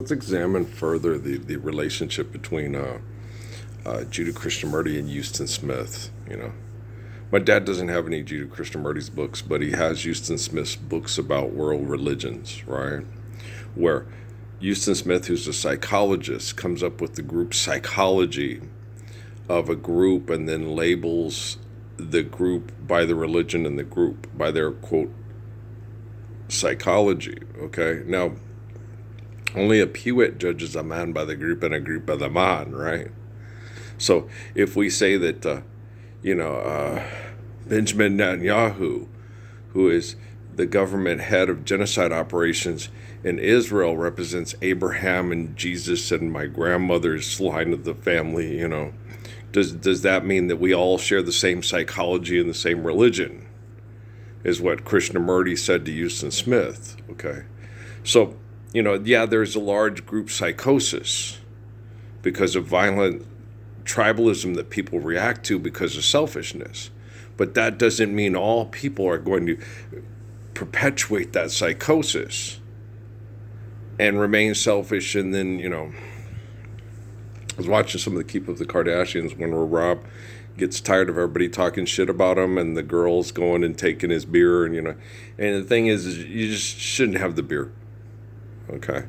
Let's examine further the relationship between Judah Krishnamurti and Houston Smith. My dad doesn't have any Judah Krishnamurti's books, but he has Houston Smith's books about world religions, right? Where Houston Smith, who's a psychologist, comes up with the group psychology of a group and then labels the group by the religion and the group by their quote psychology. Okay, now only a Pewitt judges a man by the group and a group by the man, right? So if we say that, Benjamin Netanyahu, who is the government head of genocide operations in Israel, represents Abraham and Jesus and my grandmother's line of the family, does that mean that we all share the same psychology and the same religion? Is what Krishnamurti said to Houston Smith, okay? So, there's a large group psychosis because of violent tribalism that people react to because of selfishness. But that doesn't mean all people are going to perpetuate that psychosis and remain selfish. And then, I was watching some of the Keep of the Kardashians when Rob gets tired of everybody talking shit about him and the girls going and taking his beer. And the thing is you just shouldn't have the beer. Okay.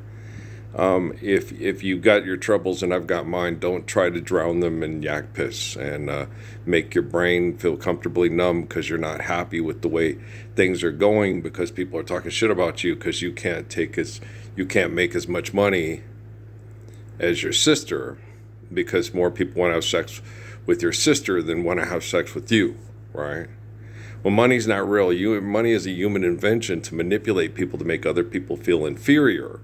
If you've got your troubles and I've got mine, don't try to drown them in yak piss and make your brain feel comfortably numb because you're not happy with the way things are going because people are talking shit about you because you can't make as much money as your sister because more people want to have sex with your sister than want to have sex with you, right? Well, money's not real. Money is a human invention to manipulate people to make other people feel inferior.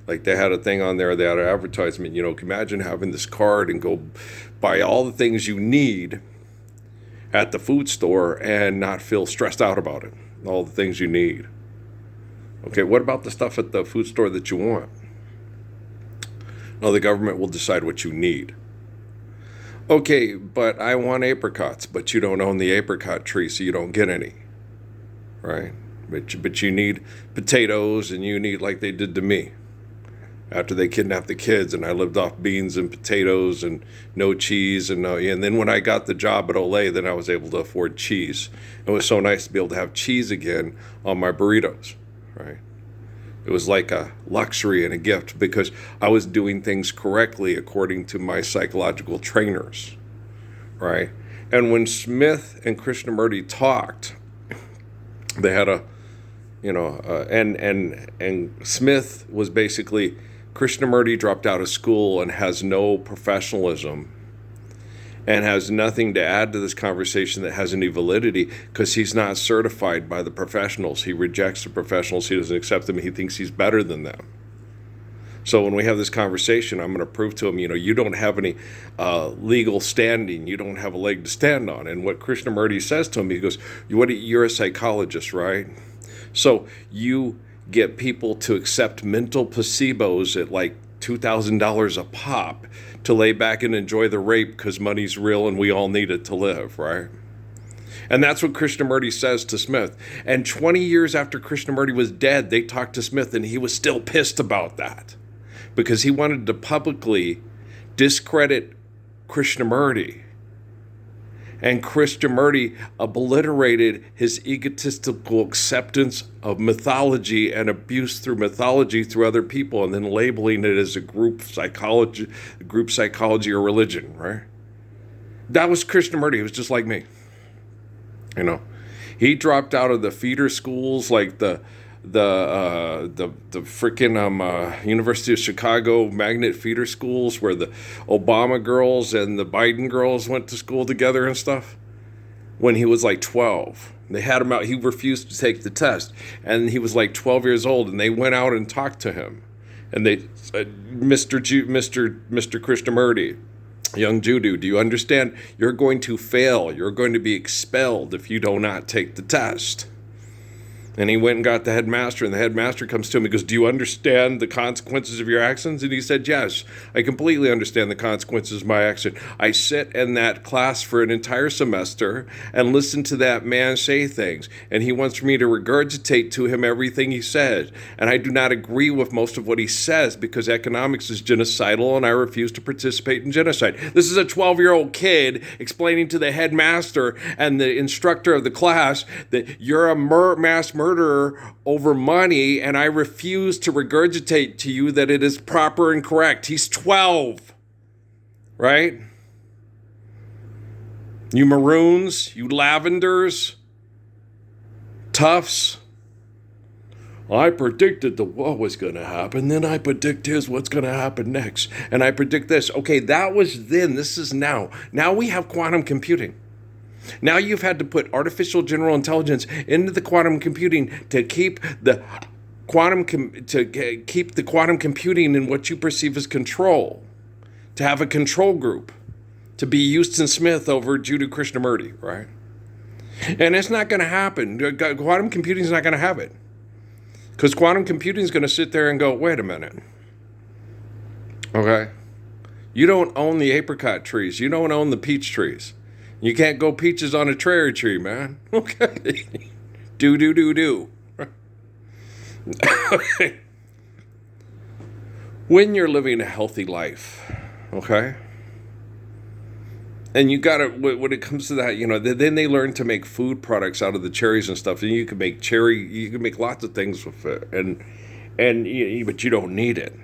Like they had a thing on there, they had an advertisement, imagine having this card and go buy all the things you need at the food store and not feel stressed out about it. All the things you need. Okay, what about the stuff at the food store that you want? No, the government will decide what you need. Okay, but I want apricots, but you don't own the apricot tree, so you don't get any, right? But you need potatoes, and you need, like they did to me after they kidnapped the kids, and I lived off beans and potatoes and no cheese, and then when I got the job at Olay, then I was able to afford cheese. It was so nice to be able to have cheese again on my burritos, right? It was like a luxury and a gift because I was doing things correctly according to my psychological trainers, right? And when Smith and Krishnamurti talked, they had and Smith was basically, Krishnamurti dropped out of school and has no professionalism and has nothing to add to this conversation that has any validity because he's not certified by the professionals. He rejects the professionals. He doesn't accept them. He thinks he's better than them. So when we have this conversation, I'm going to prove to him, you don't have any legal standing. You don't have a leg to stand on. And what Krishnamurti says to him, he goes, you're a psychologist, right? So you get people to accept mental placebos at like $2,000 a pop to lay back and enjoy the rape because money's real and we all need it to live, right? And that's what Krishnamurti says to Smith. And 20 years after Krishnamurti was dead, they talked to Smith and he was still pissed about that because he wanted to publicly discredit Krishnamurti. And Krishnamurti obliterated his egotistical acceptance of mythology and abuse through mythology through other people and then labeling it as a group psychology or religion, right? That was Krishnamurti. He was just like me. He dropped out of the feeder schools like the freaking University of Chicago magnet feeder schools where the Obama girls and the Biden girls went to school together and stuff when he was like 12. They had him out. He refused to take the test. And he was like 12 years old and they went out and talked to him. And they said, Mr. Krishnamurti, young Judu, do you understand? You're going to fail. You're going to be expelled if you do not take the test. And he went and got the headmaster, and the headmaster comes to him and goes, do you understand the consequences of your actions? And he said, yes, I completely understand the consequences of my action. I sit in that class for an entire semester and listen to that man say things, and he wants me to regurgitate to him everything he said. And I do not agree with most of what he says because economics is genocidal, and I refuse to participate in genocide. This is a 12-year-old kid explaining to the headmaster and the instructor of the class that you're a mass murderer over money, and I refuse to regurgitate to you that it is proper and correct. He's 12, right? You maroons, you lavenders, toughs. I predicted what was going to happen, then I predict what's going to happen next, and I predict this. Okay, that was then, this is now. Now we have quantum computing. Now you've had to put artificial general intelligence into the quantum computing to keep the quantum computing in what you perceive as control, to have a control group, to be Houston Smith over Judah Krishnamurti, right? And it's not going to happen. Quantum computing is not going to have it, because quantum computing is going to sit there and go, wait a minute, okay? You don't own the apricot trees. You don't own the peach trees. You can't go peaches on a cherry tree, man. Okay. Do. When you're living a healthy life, okay? And you gotta, when it comes to that, then they learn to make food products out of the cherries and stuff. And you can make lots of things with it. But you don't need it.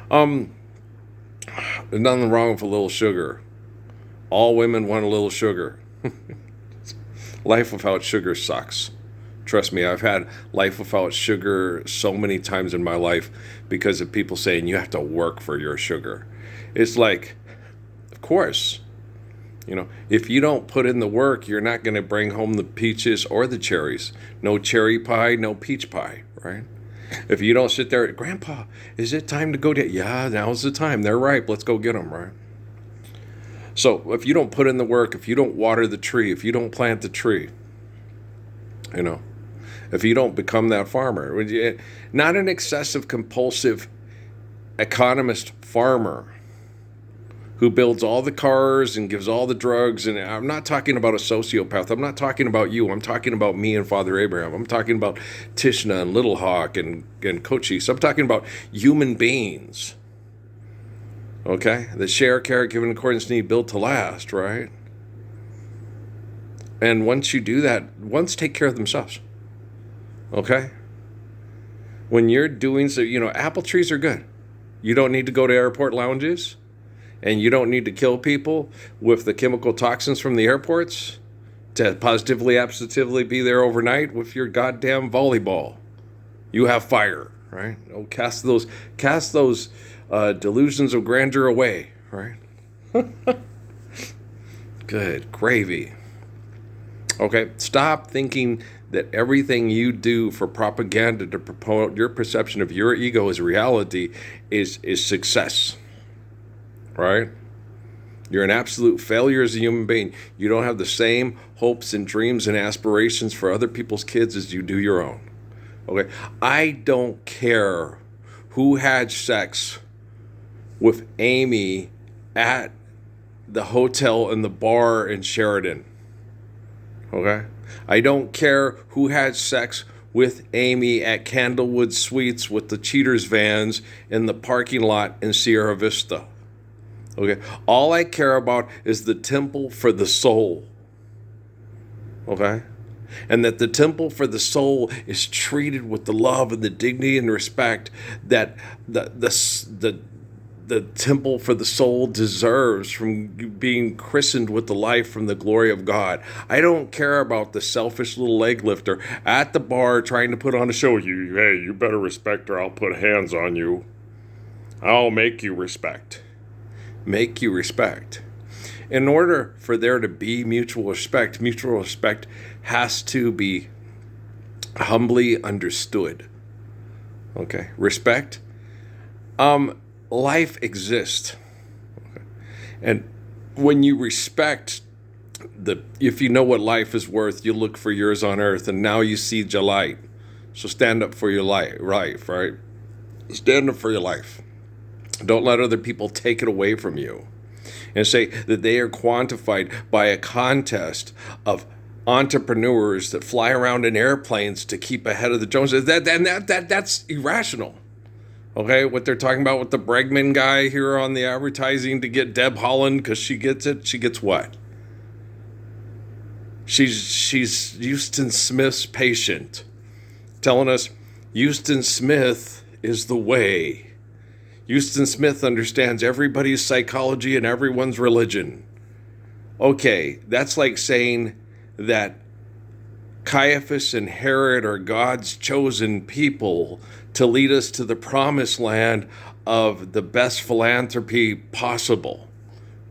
There's nothing wrong with a little sugar. All women want a little sugar. Life without sugar sucks. Trust me, I've had life without sugar so many times in my life because of people saying you have to work for your sugar. It's like, of course, if you don't put in the work, you're not going to bring home the peaches or the cherries. No cherry pie, no peach pie, right? If you don't sit there, Grandpa, is it time to go get? Yeah, now's the time. They're ripe. Let's go get them, right? So if you don't put in the work, if you don't water the tree, if you don't plant the tree, if you don't become that farmer, not an excessive compulsive economist farmer who builds all the cars and gives all the drugs. And I'm not talking about a sociopath. I'm not talking about you. I'm talking about me and Father Abraham. I'm talking about Tishna and Little Hawk and Cochise. I'm talking about human beings. Okay, the share, care, give, in accordance, need, built to last, right? And once you do that, take care of themselves. Okay? When you're doing so, apple trees are good. You don't need to go to airport lounges, and you don't need to kill people with the chemical toxins from the airports to positively, absentatively be there overnight with your goddamn volleyball. You have fire, right? Oh, cast those delusions of grandeur away, right? Good gravy. Okay, stop thinking that everything you do for propaganda to promote your perception of your ego as reality is success, right? You're an absolute failure as a human being. You don't have the same hopes and dreams and aspirations for other people's kids as you do your own. Okay, I don't care who had sex with Amy at the hotel and the bar in Sheridan. Okay? I don't care who had sex with Amy at Candlewood Suites with the cheaters vans in the parking lot in Sierra Vista. Okay? All I care about is the temple for the soul. Okay? And that the temple for the soul is treated with the love and the dignity and respect that the temple for the soul deserves from being christened with the life from the glory of God. I don't care about the selfish little leg lifter at the bar trying to put on a show. You better respect or I'll put hands on you. I'll make you respect. Make you respect. In order for there to be mutual respect has to be humbly understood. Okay, respect. Life exists. Okay. And when you respect If you know what life is worth, you look for yours on earth, and now you see your light. So stand up for your life, right? Stand up for your life. Don't let other people take it away from you and say that they are quantified by a contest of entrepreneurs that fly around in airplanes to keep ahead of the Joneses. That's irrational. Okay, what they're talking about with the Bregman guy here on the advertising to get Deb Holland because she gets it. She gets what? She's Houston Smith's patient, telling us Houston Smith is the way. Houston Smith understands everybody's psychology and everyone's religion. Okay, that's like saying that Caiaphas and Herod are God's chosen people to lead us to the promised land of the best philanthropy possible.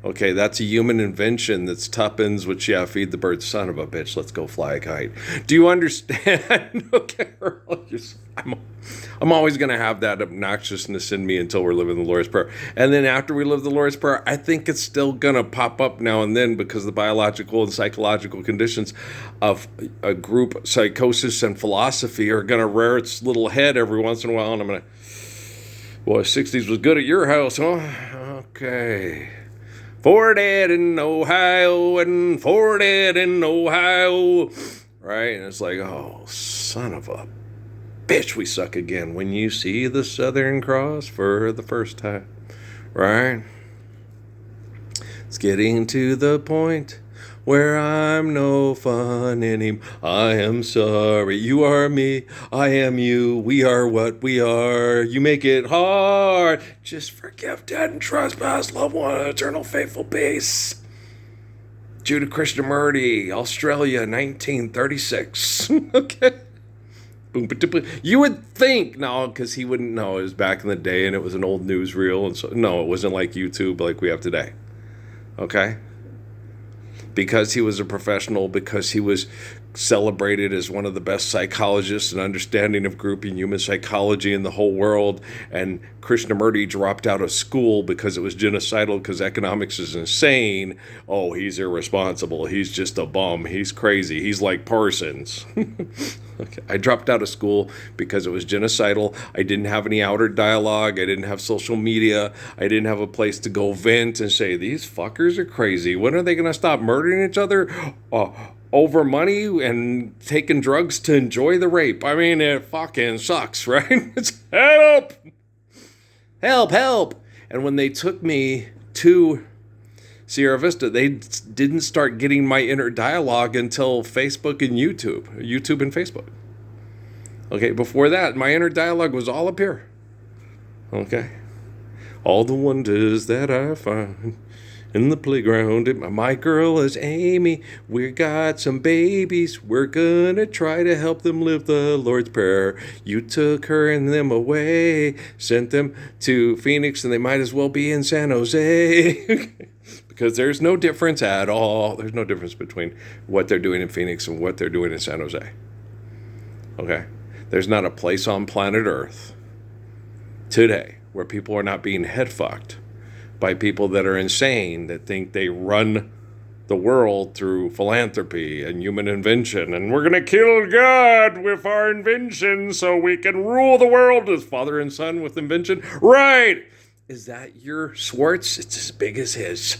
Okay, that's a human invention that's tuppence, which, yeah, feed the bird, son of a bitch, let's go fly a kite. Do you understand? Okay, I'm always going to have that obnoxiousness in me until we're living the Lord's Prayer. And then after we live the Lord's Prayer, I think it's still going to pop up now and then because the biological and psychological conditions of a group psychosis and philosophy are going to rear its little head every once in a while. And I'm going to, well, 60s was good at your house, huh? Okay. 4 dead in Ohio and 4 dead in Ohio. Right? And it's like, oh, son of a bitch, we suck again when you see the Southern Cross for the first time. Right? It's getting to the point where I'm no fun anymore. I am sorry. You are me. I am you. We are what we are. You make it hard. Just forgive dead and trespass. Love one. Eternal faithful peace. Judah Krishnamurti, Australia, 1936. Okay. You would think, no, because he wouldn't know. It was back in the day and it was an old newsreel. And so, no, it wasn't like YouTube like we have today. Okay? Because he was a professional, because he was celebrated as one of the best psychologists and understanding of group and human psychology in the whole world, and Krishnamurti dropped out of school because it was genocidal, because economics is insane. Oh, he's irresponsible. He's just a bum. He's crazy. He's like Parsons. Okay. I dropped out of school because it was genocidal. I didn't have any outer dialogue. I didn't have social media. I didn't have a place to go vent and say, these fuckers are crazy. When are they going to stop murdering each other over money and taking drugs to enjoy the rape? I mean, it fucking sucks, right? It's help! Help, help! And when they took me to Sierra Vista, they didn't start getting my inner dialogue until Facebook and YouTube and Facebook. Okay, before that, my inner dialogue was all up here. Okay. All the wonders that I find in the playground. My girl is Amy. We got some babies. We're gonna try to help them live the Lord's Prayer. You took her and them away, sent them to Phoenix, and they might as well be in San Jose. Because there's no difference at all. There's no difference between what they're doing in Phoenix and what they're doing in San Jose. Okay? There's not a place on planet Earth today where people are not being head fucked by people that are insane, that think they run the world through philanthropy and human invention. And we're going to kill God with our invention so we can rule the world as father and son with invention. Right! Is that your Swartz? It's as big as his.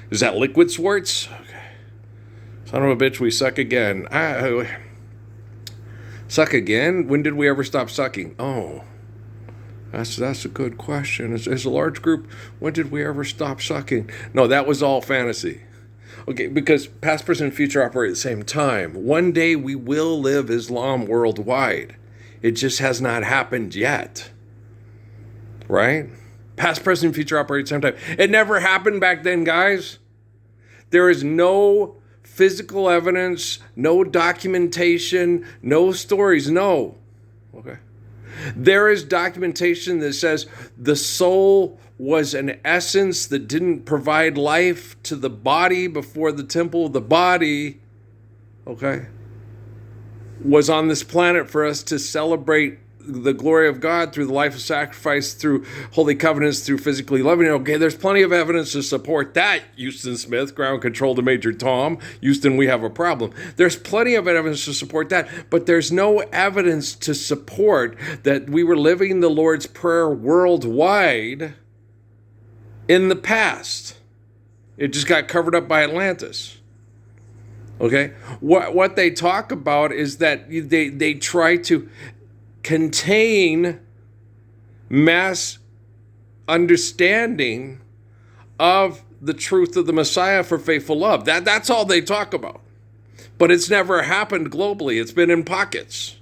Is that liquid Swartz? Okay. Son of a bitch, we suck again. Suck again? When did we ever stop sucking? Oh, that's a good question. As a large group, when did we ever stop sucking? No, that was all fantasy. Okay, because past, present, and future operate at the same time. One day we will live Islam worldwide. It just has not happened yet. Right? Past, present, and future operate at the same time. It never happened back then, guys. There is no physical evidence, no documentation, no stories, no. Okay. There is documentation that says the soul was an essence that didn't provide life to the body before the temple of the body, okay, was on this planet for us to celebrate the glory of God through the life of sacrifice, through holy covenants, through physically loving. Okay, there's plenty of evidence to support that, Houston Smith, ground control to Major Tom. Houston, we have a problem. There's plenty of evidence to support that, but there's no evidence to support that we were living the Lord's Prayer worldwide in the past. It just got covered up by Atlantis. Okay? What they talk about is that they try to contain mass understanding of the truth of the Messiah for faithful love. That's all they talk about. But it's never happened globally. It's been in pockets.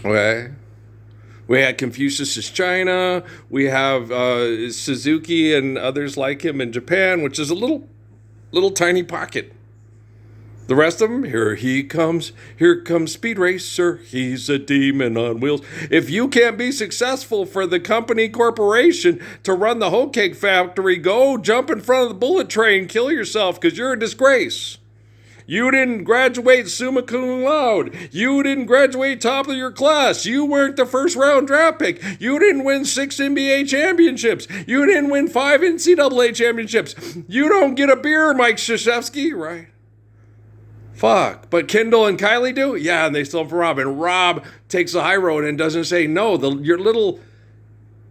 Okay? We had Confucius' China. We have Suzuki and others like him in Japan, which is a little tiny pocket. The rest of them, here comes Speed Racer. He's a demon on wheels. If you can't be successful for the company corporation to run the whole cake factory, go jump in front of the bullet train, kill yourself because you're a disgrace. You didn't graduate summa cum laude. You didn't graduate top of your class. You weren't the first round draft pick. You didn't win 6 NBA championships. You didn't win 5 NCAA championships. You don't get a beer, Mike Krzyzewski, right? Fuck. But Kendall and Kylie do? Yeah, and they stole from Rob. And Rob takes the high road and doesn't say no. Your little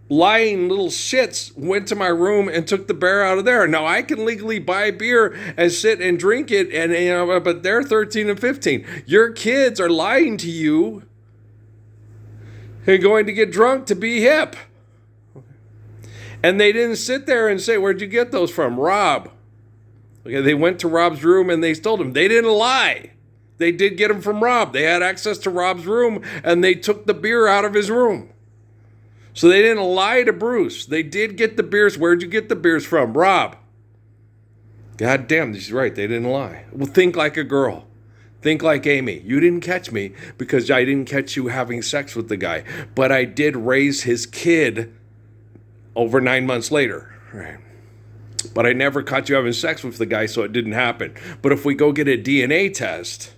lying little shits went to my room and took the beer out of there. Now I can legally buy beer and sit and drink it, and but they're 13 and 15. Your kids are lying to you and going to get drunk to be hip. And they didn't sit there and say, "Where'd you get those from?" Rob. Okay, they went to Rob's room and they stole them. They didn't lie. They did get them from Rob. They had access to Rob's room and they took the beer out of his room. So they didn't lie to Bruce. They did get the beers. Where'd you get the beers from? Rob. God damn, she's right. They didn't lie. Well, think like a girl. Think like Amy. You didn't catch me because I didn't catch you having sex with the guy. But I did raise his kid over 9 months later. Right. But I never caught you having sex with the guy, so it didn't happen. But if we go get a DNA test,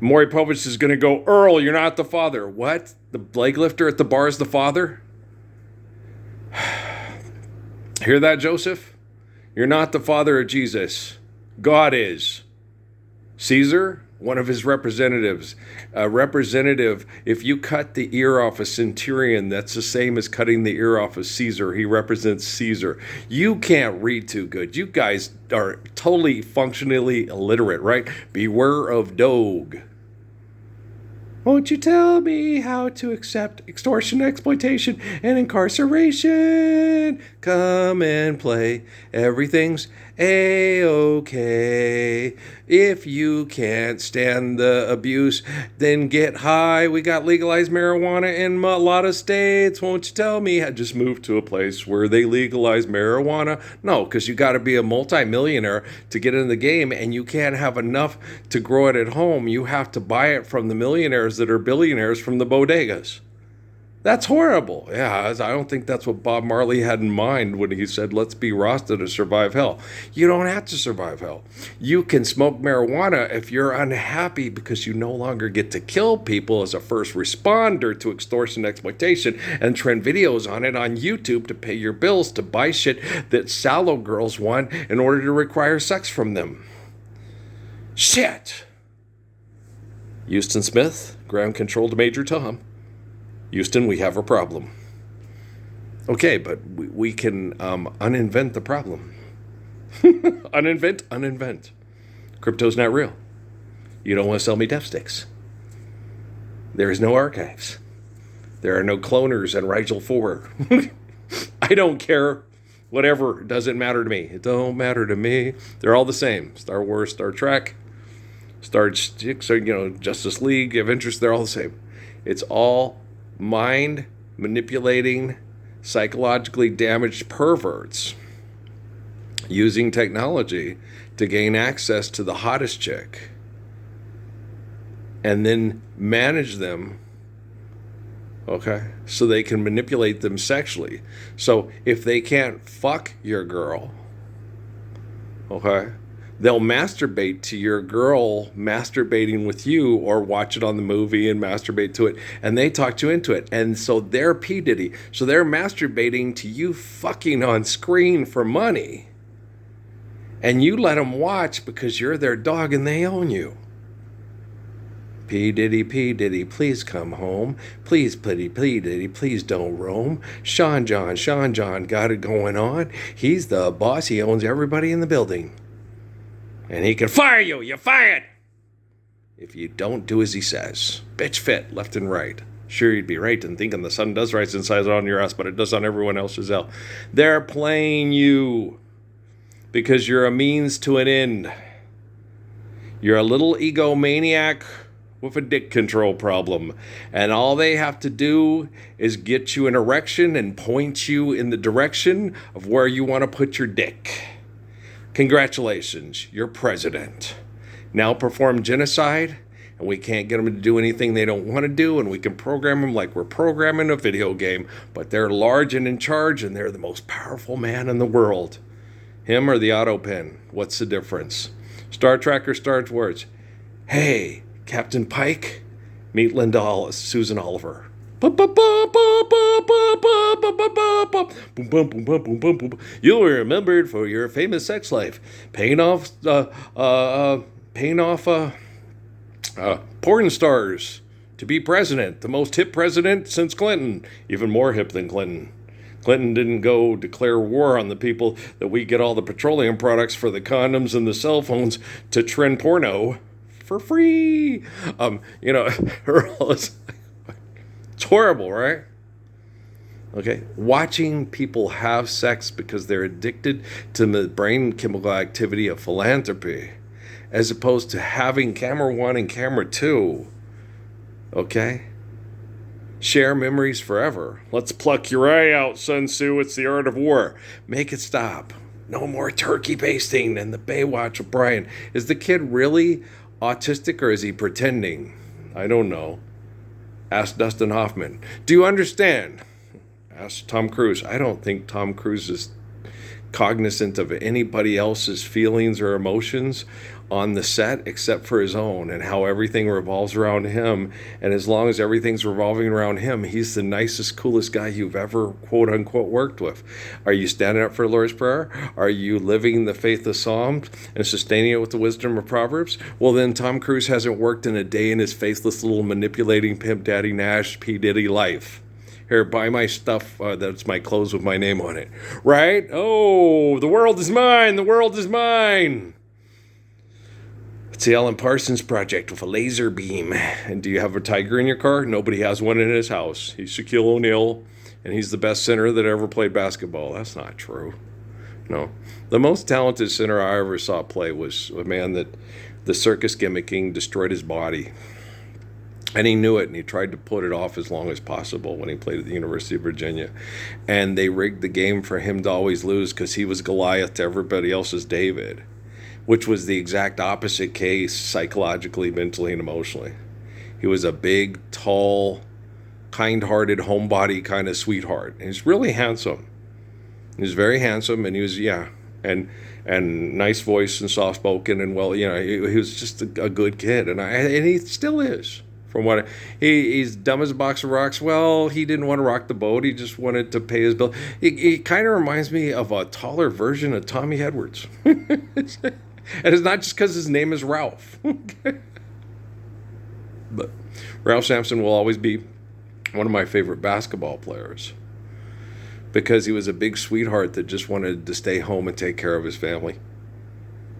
Maury Povich is going to go, "Earl, you're not the father." What? The leg lifter at the bar is the father? Hear that, Joseph? You're not the father of Jesus. God is. Caesar, one of his representatives. A representative, if you cut the ear off a centurion, that's the same as cutting the ear off of Caesar. He represents Caesar. You can't read too good. You guys are totally functionally illiterate, right? Beware of Doge. Won't you tell me how to accept extortion, exploitation, and incarceration? Come and play. Everything's A-okay. If you can't stand the abuse, then get high. We got legalized marijuana in a lot of states. Won't you tell me? I just moved to a place where they legalize marijuana. No, because you got to be a multimillionaire to get in the game, and you can't have enough to grow it at home. You have to buy it from the millionaires that are billionaires from the bodegas. That's horrible. Yeah, I don't think that's what Bob Marley had in mind when he said, "Let's be Rasta to survive hell." You don't have to survive hell. You can smoke marijuana if you're unhappy because you no longer get to kill people as a first responder to extortion, exploitation, and trend videos on it on YouTube to pay your bills to buy shit that sallow girls want in order to require sex from them. Shit. Houston Smith, ground control to Major Tom. Houston, we have a problem. Okay, but we can uninvent the problem. Uninvent. Crypto's not real. You don't want to sell me death sticks. There is no archives. There are no cloners in Rigel 4. I don't care. Whatever. It doesn't matter to me. It don't matter to me. They're all the same. Star Wars, Star Trek, Justice League, Avengers, they're all the same. It's all mind manipulating, psychologically damaged perverts using technology to gain access to the hottest chick and then manage them, okay, so they can manipulate them sexually. So if they can't fuck your girl, okay, They'll masturbate to your girl masturbating with you, or watch it on the movie and masturbate to it, and they talked you into it. And so they're P. Diddy. So they're masturbating to you fucking on screen for money. And you let them watch because you're their dog and they own you. P. Diddy, please come home. Please, P. Diddy, please don't roam. Sean John got it going on. He's the boss. He owns everybody in the building. And he can fire you. You're fired. If you don't do as he says. Bitch fit, left and right. Sure, you'd be right in thinking the sun does rise inside on your ass, but it does on everyone else's hell. They're playing you because you're a means to an end. You're a little egomaniac with a dick control problem. And all they have to do is get you an erection and point you in the direction of where you want to put your dick. Congratulations, you're president. Now perform genocide, and we can't get them to do anything they don't want to do, and we can program them like we're programming a video game, but they're large and in charge, and they're the most powerful man in the world. Him or the auto pen? What's the difference? Star Trek or Star Wars? Hey, Captain Pike, meet Linda Susan Oliver. You'll be remembered for your famous sex life, paying off porn stars to be president, the most hip president since Clinton, even more hip than Clinton. Clinton didn't go declare war on the people that we get all the petroleum products for the condoms and the cell phones to trend porno for free. It's horrible, right? Okay, watching people have sex because they're addicted to the brain chemical activity of philanthropy, as opposed to having camera 1 and camera 2. Okay? Share memories forever. Let's pluck your eye out, Sun Tzu. It's the art of war. Make it stop. No more turkey basting and the Baywatch of Brian. Is the kid really autistic or is he pretending? I don't know. Ask Dustin Hoffman. Do you understand? Ask Tom Cruise. I don't think Tom Cruise is cognizant of anybody else's feelings or emotions on the set except for his own, and how everything revolves around him. And as long as everything's revolving around him, he's the nicest, coolest guy you've ever, quote unquote, worked with. Are you standing up for the Lord's Prayer? Are you living the faith of Psalms and sustaining it with the wisdom of Proverbs? Well, then Tom Cruise hasn't worked in a day in his faithless little manipulating pimp daddy Nash P. Diddy life. Here, buy my stuff, that's my clothes with my name on it. Right? Oh, the world is mine, the world is mine. It's the Alan Parsons Project with a laser beam. And do you have a tiger in your car? Nobody has one in his house. He's Shaquille O'Neal, and he's the best center that ever played basketball. That's not true. No. The most talented center I ever saw play was a man that the circus gimmicking destroyed his body. And he knew it, and he tried to put it off as long as possible when he played at the University of Virginia. And they rigged the game for him to always lose because he was Goliath to everybody else's David, which was the exact opposite case psychologically, mentally, and emotionally. He was a big, tall, kind-hearted, homebody kind of sweetheart. And he's really handsome. He was very handsome, and he was, and nice voice and soft-spoken, and he was just a good kid, and he still is. From what he's dumb as a box of rocks. Well, he didn't want to rock the boat. He just wanted to pay his bill. He kind of reminds me of a taller version of Tommy Edwards. And it's not just because his name is Ralph. But Ralph Sampson will always be one of my favorite basketball players because he was a big sweetheart that just wanted to stay home and take care of his family.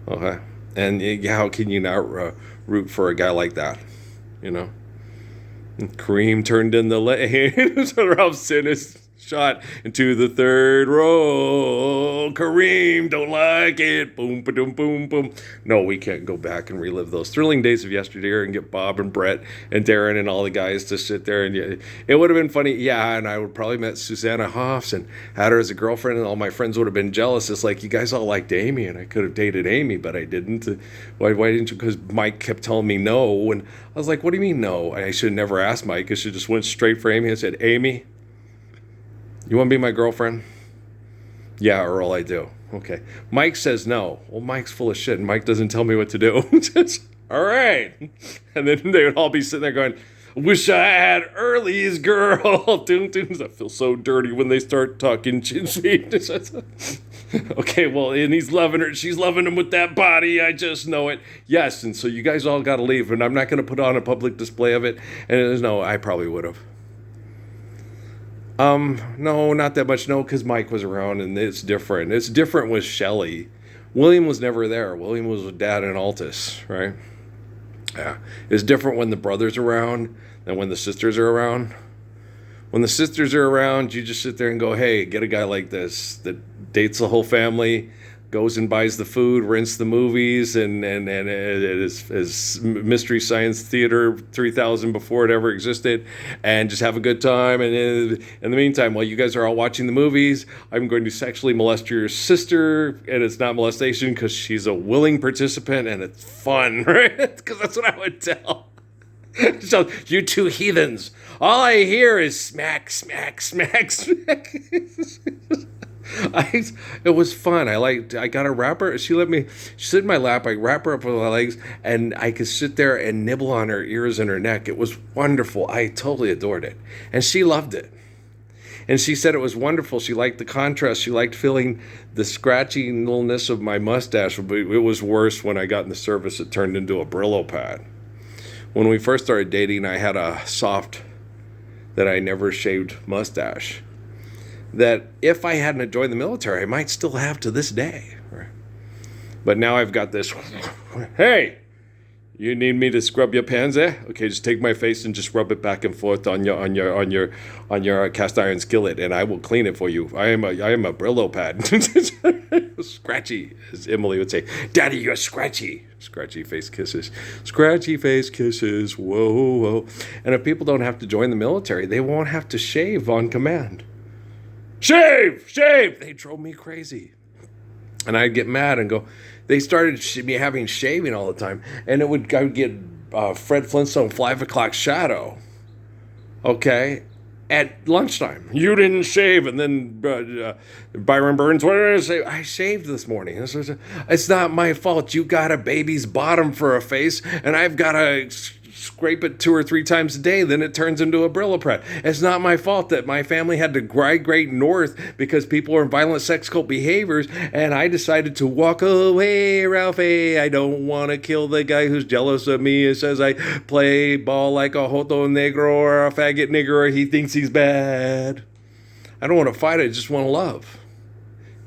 Okay. And how can you not root for a guy like that? You know? Kareem turned in the lane. So Ralph sent his shot into the third row. Kareem, don't like it. Boom, ba-doom, boom, boom. No, we can't go back and relive those thrilling days of yesteryear and get Bob and Brett and Darren and all the guys to sit there. And it would have been funny. Yeah, and I would probably met Susanna Hoffs and had her as a girlfriend, and all my friends would have been jealous. It's like, you guys all liked Amy, and I could have dated Amy, but I didn't. Why didn't you? Because Mike kept telling me no. And I was like, what do you mean no? I should have never asked Mike. I should have just went straight for Amy and said, Amy, you want to be my girlfriend? Yeah, Earl, I do. Okay. Mike says no. Well, Mike's full of shit, and Mike doesn't tell me what to do. All right. And then they would all be sitting there going, wish I had Early's girl. Doom, doom. I feel so dirty when they start talking chin feet. Okay, well, and he's loving her. She's loving him with that body. I just know it. Yes, and so you guys all got to leave, and I'm not going to put on a public display of it. And no, I probably would have. No, not that much. No, because Mike was around, and it's different. It's different with Shelley. William was never there. William was with Dad and Altus, right? Yeah, it's different when the brother's around than when the sisters are around. When the sisters are around, you just sit there and go, hey, get a guy like this that dates the whole family, goes and buys the food, rents the movies, and it is Mystery Science Theater 3000 before it ever existed, and just have a good time. And in the meantime, while you guys are all watching the movies, I'm going to sexually molest your sister, and it's not molestation because she's a willing participant, and it's fun, right? Because that's what I would tell. So, you two heathens, all I hear is smack, smack, smack, smack. It was fun. I got a wrapper. She sit in my lap. I wrap her up with my legs, and I could sit there and nibble on her ears and her neck. It was wonderful. I totally adored it. And she loved it. And she said it was wonderful. She liked the contrast. She liked feeling the scratchiness of my mustache. But it was worse when I got in the service. It turned into a Brillo pad. When we first started dating, I had a soft, that I never shaved mustache, that if I hadn't joined the military, I might still have to this day. But now I've got this, hey, you need me to scrub your pans, eh? Okay, just take my face and just rub it back and forth on your cast iron skillet, and I will clean it for you. I am a Brillo pad. Scratchy, as Emily would say. Daddy, you're scratchy. Scratchy face kisses. Scratchy face kisses. Whoa, whoa. And if people don't have to join the military, they won't have to shave on command. Shave! Shave! They drove me crazy. And I'd get mad and go, they started me having shaving all the time. And I would get Fred Flintstone 5 o'clock shadow. Okay? At lunchtime. You didn't shave. And then Byron Burns, what did I say? I shaved this morning. It's not my fault. You got a baby's bottom for a face, and I've got to scrape it 2 or 3 times a day, then it turns into a Brillo pad. It's not my fault that my family had to migrate north because people are in violent sex cult behaviors, and I decided to walk away, Ralphie. I don't want to kill the guy who's jealous of me and says I play ball like a Joto Negro or a faggot nigger, or he thinks he's bad. I don't want to fight, I just want to love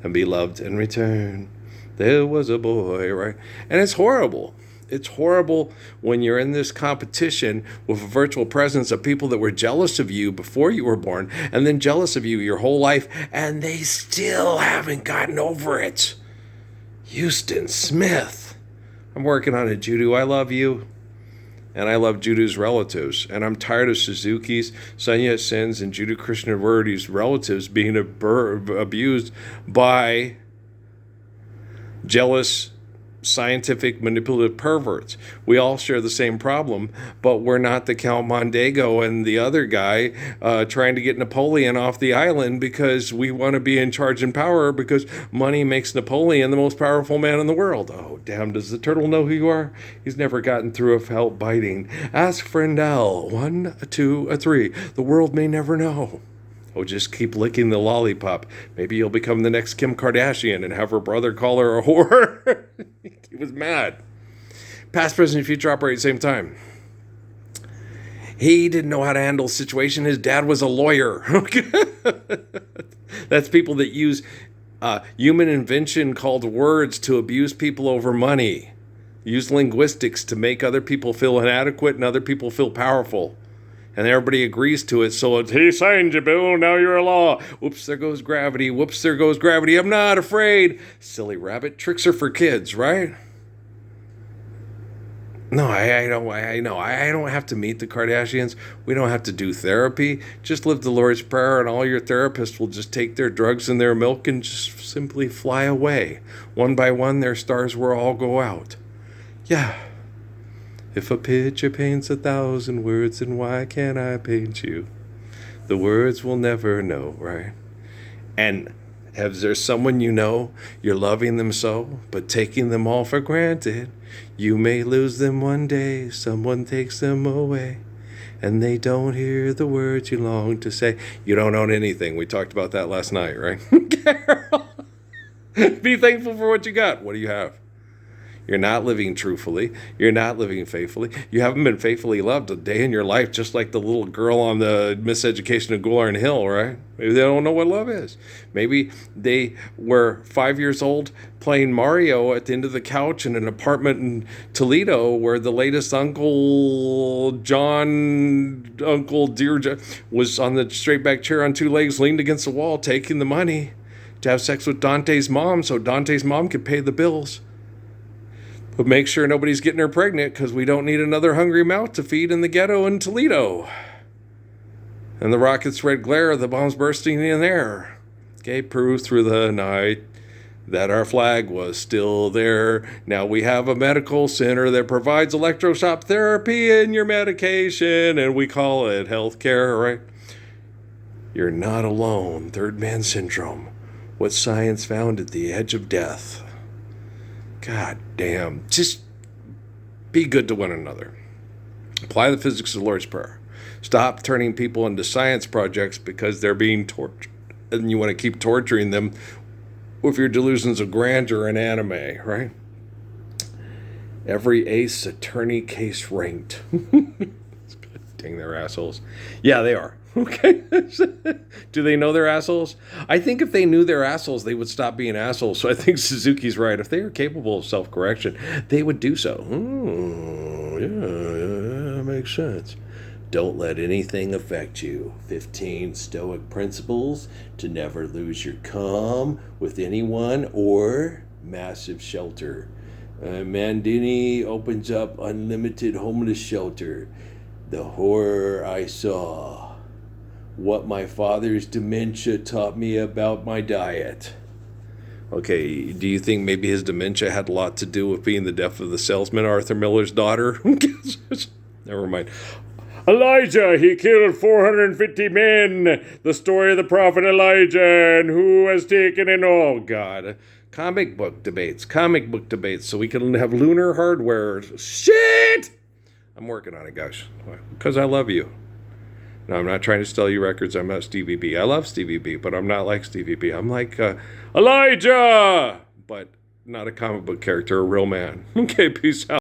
and be loved in return. There was a boy, right? And it's horrible. It's horrible when you're in this competition with a virtual presence of people that were jealous of you before you were born, and then jealous of you your whole life, and they still haven't gotten over it. Houston Smith. I'm working on it, Judu. I love you. And I love Judu's relatives. And I'm tired of Suzuki's, Sonia Sin's, and Judu Krishnamurti's relatives being abused by jealous, scientific, manipulative perverts. We all share the same problem, but we're not the Count Mondego and the other guy trying to get Napoleon off the island because we want to be in charge and power because money makes Napoleon the most powerful man in the world. Oh, damn, does the turtle know who you are? He's never gotten through without biting. Ask Frendel. 1, 2, 3. The world may never know. Oh, just keep licking the lollipop. Maybe you'll become the next Kim Kardashian and have her brother call her a whore. He was mad. Past, present, and future operate at the same time. He didn't know how to handle the situation. His dad was a lawyer. That's people that use human invention called words to abuse people over money. Use linguistics to make other people feel inadequate and other people feel powerful. And everybody agrees to it, so it's, he signed you, Bill, now you're a law. Whoops, there goes gravity. Whoops, there goes gravity. I'm not afraid. Silly rabbit. Tricks are for kids, right? No, I don't have to meet the Kardashians. We don't have to do therapy. Just live the Lord's Prayer, and all your therapists will just take their drugs and their milk and just simply fly away. One by one, their stars will all go out. Yeah. If a picture paints 1,000 words, then why can't I paint you? The words will never know, right? And Has there someone you know, you're loving them so, but taking them all for granted? You may lose them one day, someone takes them away, and they don't hear the words you long to say. You don't own anything. We talked about that last night, right? Carol, be thankful for what you got. What do you have? You're not living truthfully. You're not living faithfully. You haven't been faithfully loved a day in your life, just like the little girl on the Miseducation of Goularn Hill, right? Maybe they don't know what love is. Maybe they were 5 years old playing Mario at the end of the couch in an apartment in Toledo where the latest Uncle John, Uncle Dear John, was on the straight back chair on two legs, leaned against the wall, taking the money to have sex with Dante's mom so Dante's mom could pay the bills. But make sure nobody's getting her pregnant because we don't need another hungry mouth to feed in the ghetto in Toledo. And the rocket's red glare of the bombs bursting in air gave proof through the night that our flag was still there. Now we have a medical center that provides electroshock therapy in your medication, and we call it healthcare, right? You're not alone. Third man syndrome. What science found at the edge of death. God damn. Just be good to one another. Apply the physics of the Lord's Prayer. Stop turning people into science projects because they're being tortured. And you want to keep torturing them with your delusions of grandeur and anime, right? Every ace attorney case ranked. Dang, they're assholes. Yeah, they are. Okay. Do they know they're assholes? I think if they knew they're assholes, they would stop being assholes. So I think Suzuki's right. If they are capable of self-correction, they would do so. Yeah, that makes sense. Don't let anything affect you. 15 stoic principles to never lose your calm with anyone or massive shelter. Mandini opens up unlimited homeless shelter. The horror I saw. What my father's dementia taught me about my diet. Okay, do you think maybe his dementia had a lot to do with being the death of the salesman, Arthur Miller's daughter? Never mind. Elijah, he killed 450 men. The story of the prophet Elijah and who has taken it all. God. Comic book debates. So we can have lunar hardware. Shit! I'm working on it, guys. Because I love you. No, I'm not trying to sell you records. I'm not Stevie B. I love Stevie B, but I'm not like Stevie B. I'm like Elijah! But not a comic book character, a real man. Okay, peace out.